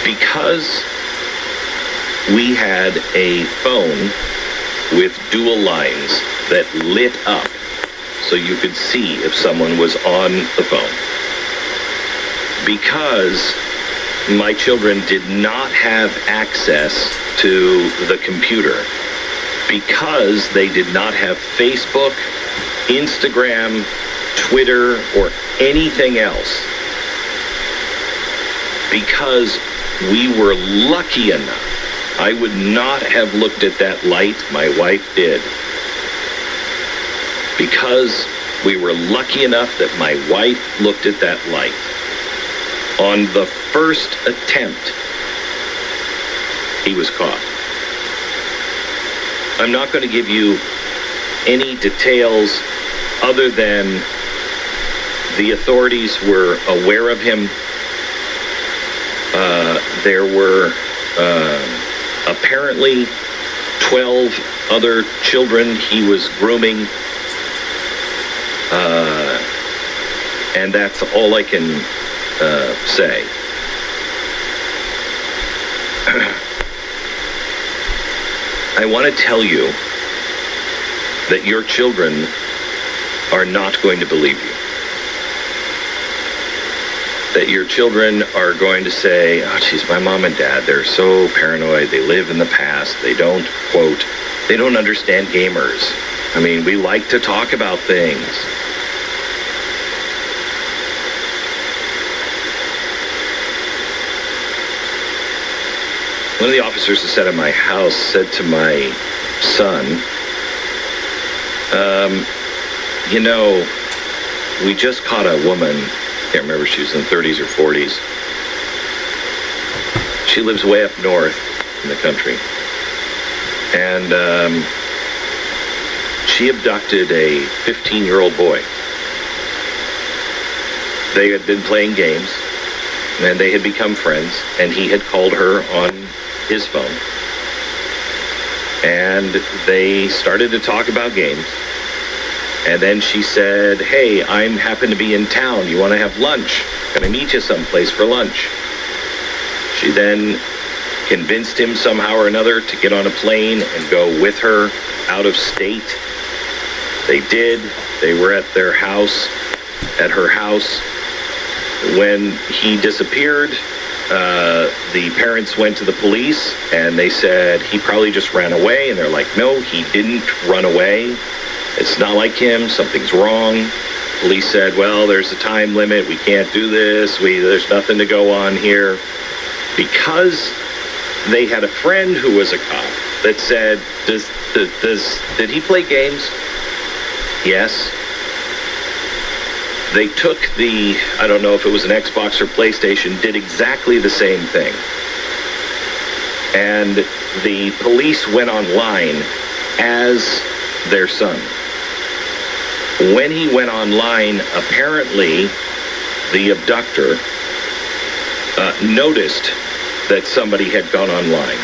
Because we had a phone with dual lines that lit up so you could see if someone was on the phone. Because my children did not have access to the computer, because they did not have Facebook, Instagram, Twitter, or anything else, because we were lucky enough. I would not have looked at that light. My wife did. Because we were lucky enough that my wife looked at that light. On the first attempt, he was caught. I'm not going to give you any details other than the authorities were aware of him. There were apparently 12 other children he was grooming. And that's all I can say. I want to tell you that your children are not going to believe you. That your children are going to say, oh, geez, my mom and dad, they're so paranoid. They live in the past. They don't, quote, they don't understand gamers. I mean, we like to talk about things. One of the officers that sat at my house said to my son, you know, we just caught a woman, I can't remember, she was in 30s or 40s. She lives way up north in the country. And she abducted a 15-year-old boy. They had been playing games, and they had become friends, and he had called her on his phone. And they started to talk about games. And then she said, hey, I happen to be in town. You want to have lunch? Can I meet you someplace for lunch? She then convinced him somehow or another to get on a plane and go with her out of state. They did. They were at their house, at her house. When he disappeared, the parents went to the police and they said he probably just ran away. And they're like, no, he didn't run away. It's not like him. Something's wrong. Police said, well, there's a time limit. We can't do this. There's nothing to go on here. Because they had a friend who was a cop that said, did he play games? Yes. They took I don't know if it was an Xbox or PlayStation, did exactly the same thing. And the police went online as their son. When he went online, apparently the abductor noticed that somebody had gone online.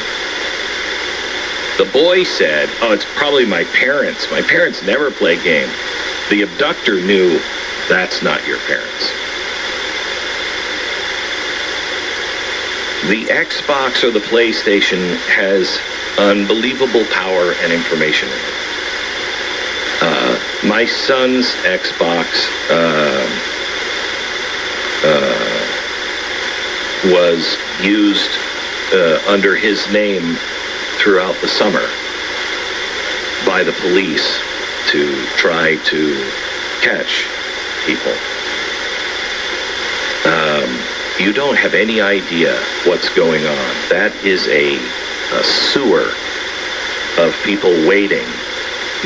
The boy said, oh, it's probably my parents. My parents never play games. The abductor knew that's not your parents. The Xbox or the PlayStation has unbelievable power and information in it. My son's Xbox was used under his name throughout the summer by the police to try to catch people. You don't have any idea what's going on. That is a sewer of people waiting,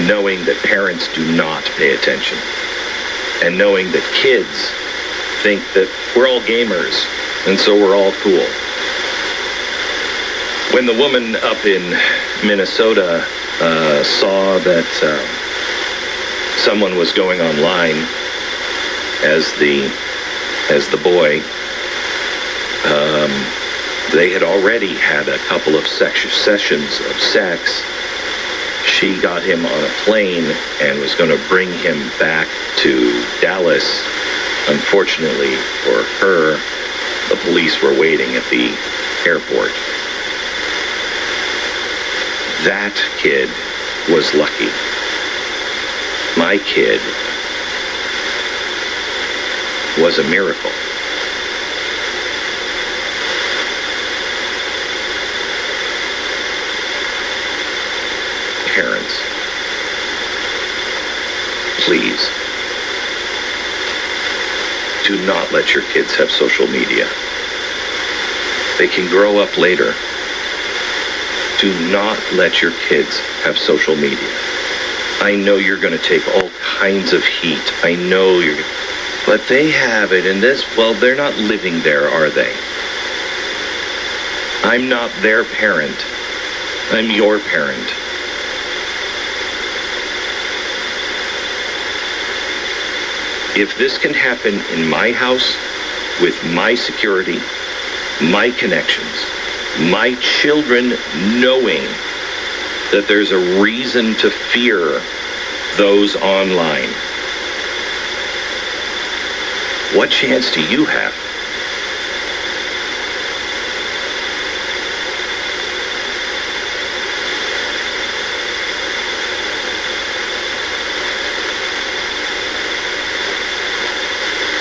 knowing that parents do not pay attention, and knowing that kids think that we're all gamers, and so we're all cool. When the woman up in Minnesota saw that someone was going online as the boy, they had already had a couple of sessions of sex. She got him on a plane and was going to bring him back to Dallas. Unfortunately for her, the police were waiting at the airport. That kid was lucky. My kid was a miracle. Parents, please, do not let your kids have social media. They can grow up later. Do not let your kids have social media. I know you're going to take all kinds of heat. I know you're, but they have it in this, well, they're not living there, are they? I'm not their parent. I'm your parent. If this can happen in my house, with my security, my connections, my children knowing that there's a reason to fear those online, what chance do you have?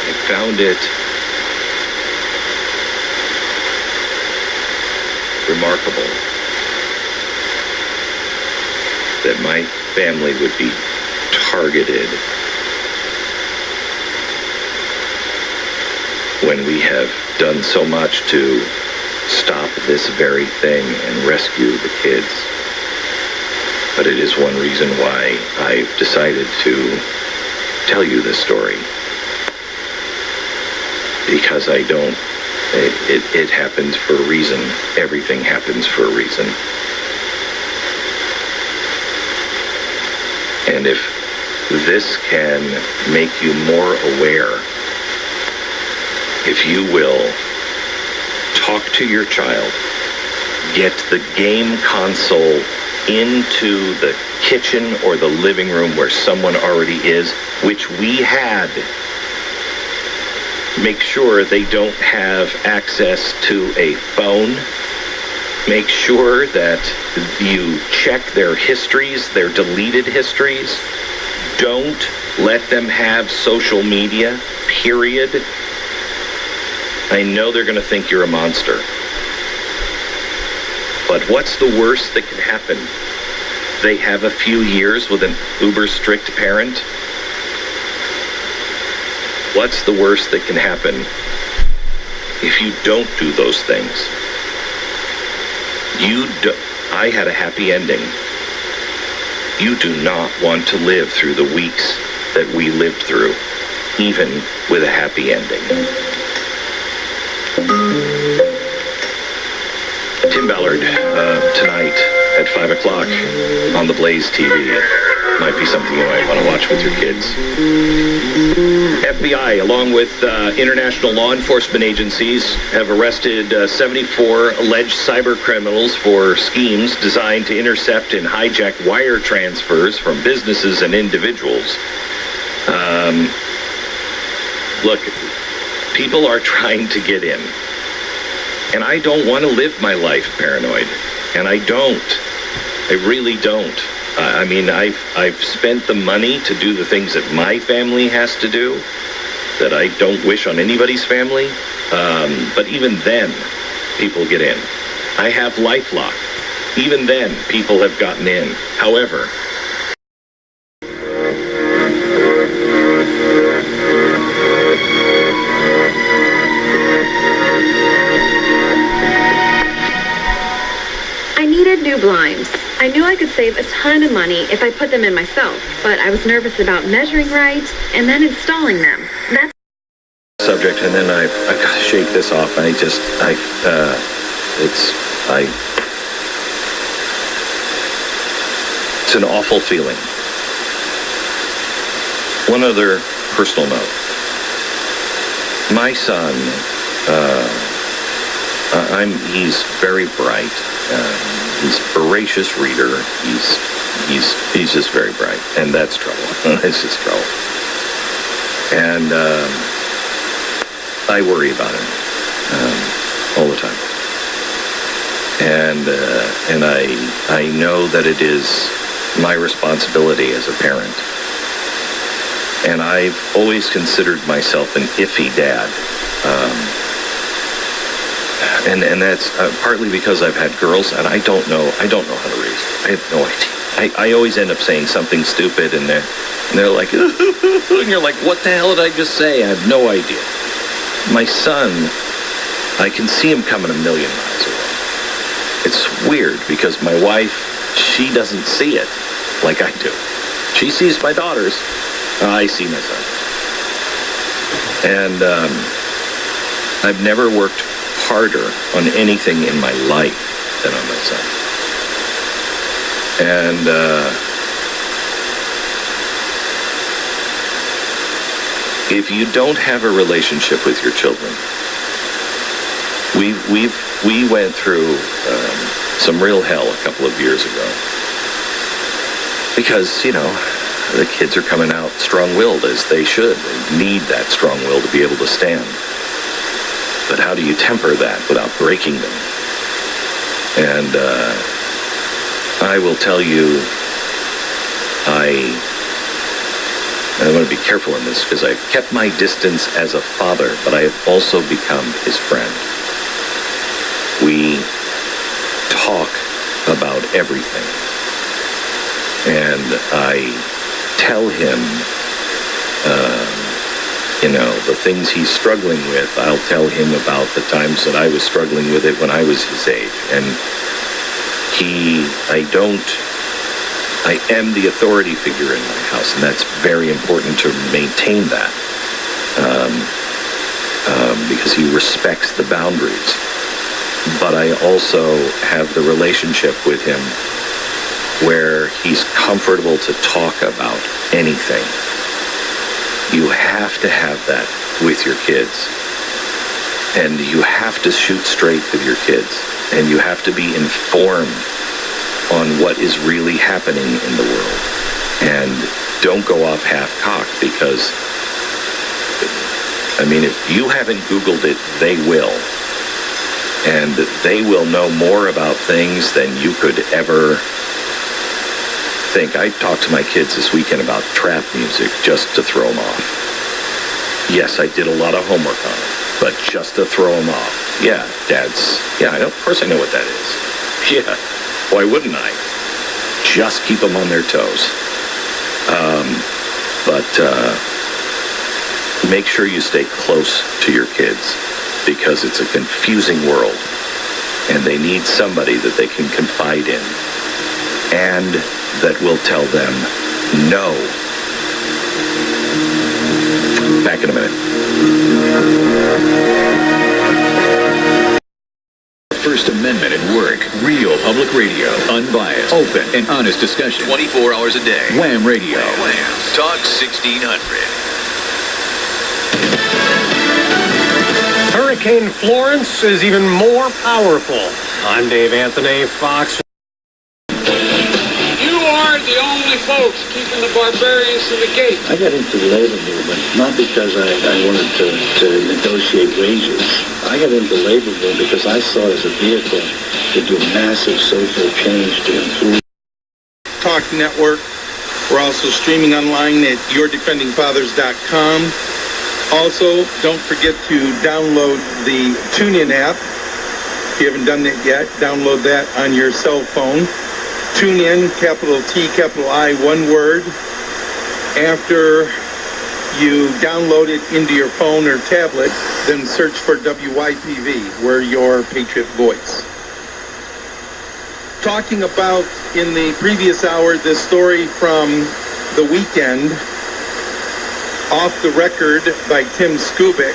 I found it remarkable that my family would be targeted when we have done so much to stop this very thing and rescue the kids. But it is one reason why I've decided to tell you this story. Because I don't, it happens for a reason. Everything happens for a reason. And if this can make you more aware, if you will talk to your child, get the game console into the kitchen or the living room where someone already is, which we had. Make sure they don't have access to a phone. Make sure that you check their histories, their deleted histories. Don't let them have social media, period. I know they're going to think you're a monster. But what's the worst that can happen? They have a few years with an uber strict parent. What's the worst that can happen if you don't do those things? I had a happy ending. You do not want to live through the weeks that we lived through, even with a happy ending. Tim Ballard, tonight at 5 o'clock on the Blaze TV. Might be something you might want to watch with your kids. FBI, along with international law enforcement agencies, have arrested 74 alleged cyber criminals for schemes designed to intercept and hijack wire transfers from businesses and individuals. Look, people are trying to get in. And I don't want to live my life paranoid. And I don't. I really don't. I mean, I've spent the money to do the things that my family has to do that I don't wish on anybody's family. But even then, people get in. I have LifeLock. Even then, people have gotten in. However, I needed new blinds. I knew I could save a ton of money if I put them in myself, but I was nervous about measuring right and then installing them. That's subject, and then I've got to shake this off. It's an awful feeling. One other personal note. My son, he's very bright. He's a voracious reader. He's just very bright, and that's trouble. It's just trouble. And I worry about him all the time. And I know that it is my responsibility as a parent. And I've always considered myself an iffy dad. And that's partly because I've had girls, and I don't know how to raise them. I have no idea. I always end up saying something stupid, and they're like, and you're like, what the hell did I just say? I have no idea. My son, I can see him coming a million miles away. It's weird because my wife, she doesn't see it like I do. She sees my daughters. I see my son. And I've never worked harder on anything in my life than on my son. And if you don't have a relationship with your children, we went through some real hell a couple of years ago because, you know, the kids are coming out strong-willed, as they should. They need that strong will to be able to stand. But how do you temper that without breaking them? And I will tell you, I want to be careful in this because I've kept my distance as a father, but I have also become his friend. We talk about everything. And I tell him, the things he's struggling with. I'll tell him about the times that I was struggling with it when I was his age. And I am the authority figure in my house, and that's very important to maintain that. Because he respects the boundaries. But I also have the relationship with him where he's comfortable to talk about anything. You have to have that with your kids. And you have to shoot straight with your kids. And you have to be informed on what is really happening in the world. And don't go off half-cocked because, if you haven't Googled it, they will. And they will know more about things than you could ever think. I talked to my kids this weekend about trap music just to throw them off. Yes, I did a lot of homework on it, but just to throw them off. Yeah, of course I know what that is. Yeah, why wouldn't I? Just keep them on their toes. But make sure you stay close to your kids because it's a confusing world and they need somebody that they can confide in and that will tell them no. Back in a minute. First Amendment at work. Real public radio. Unbiased, open, and honest discussion. 24 hours a day. WAAM Radio. WAAM. Talk 1600. Hurricane Florence is even more powerful. I'm Dave Anthony, Fox. You are the only folks keeping the barbarians to the gate. I got into the labor movement, not because I wanted to negotiate wages. I got into the labor movement because I saw it as a vehicle to do massive social change to improve. Talk Network. We're also streaming online at yourdefendingfathers.com. Also, don't forget to download the TuneIn app. If you haven't done that yet, download that on your cell phone. TuneIn, capital T, capital I, one word. After you download it into your phone or tablet, then search for WYPV. We're your Patriot Voice. Talking about, in the previous hour, this story from the weekend, Off the Record by Tim Skubic,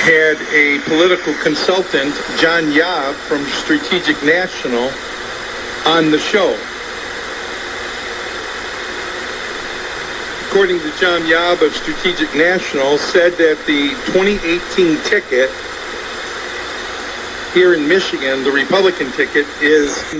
had a political consultant, John Yav from Strategic National, on the show. According to John Yav of Strategic National, said that the 2018 ticket here in Michigan, the Republican ticket, is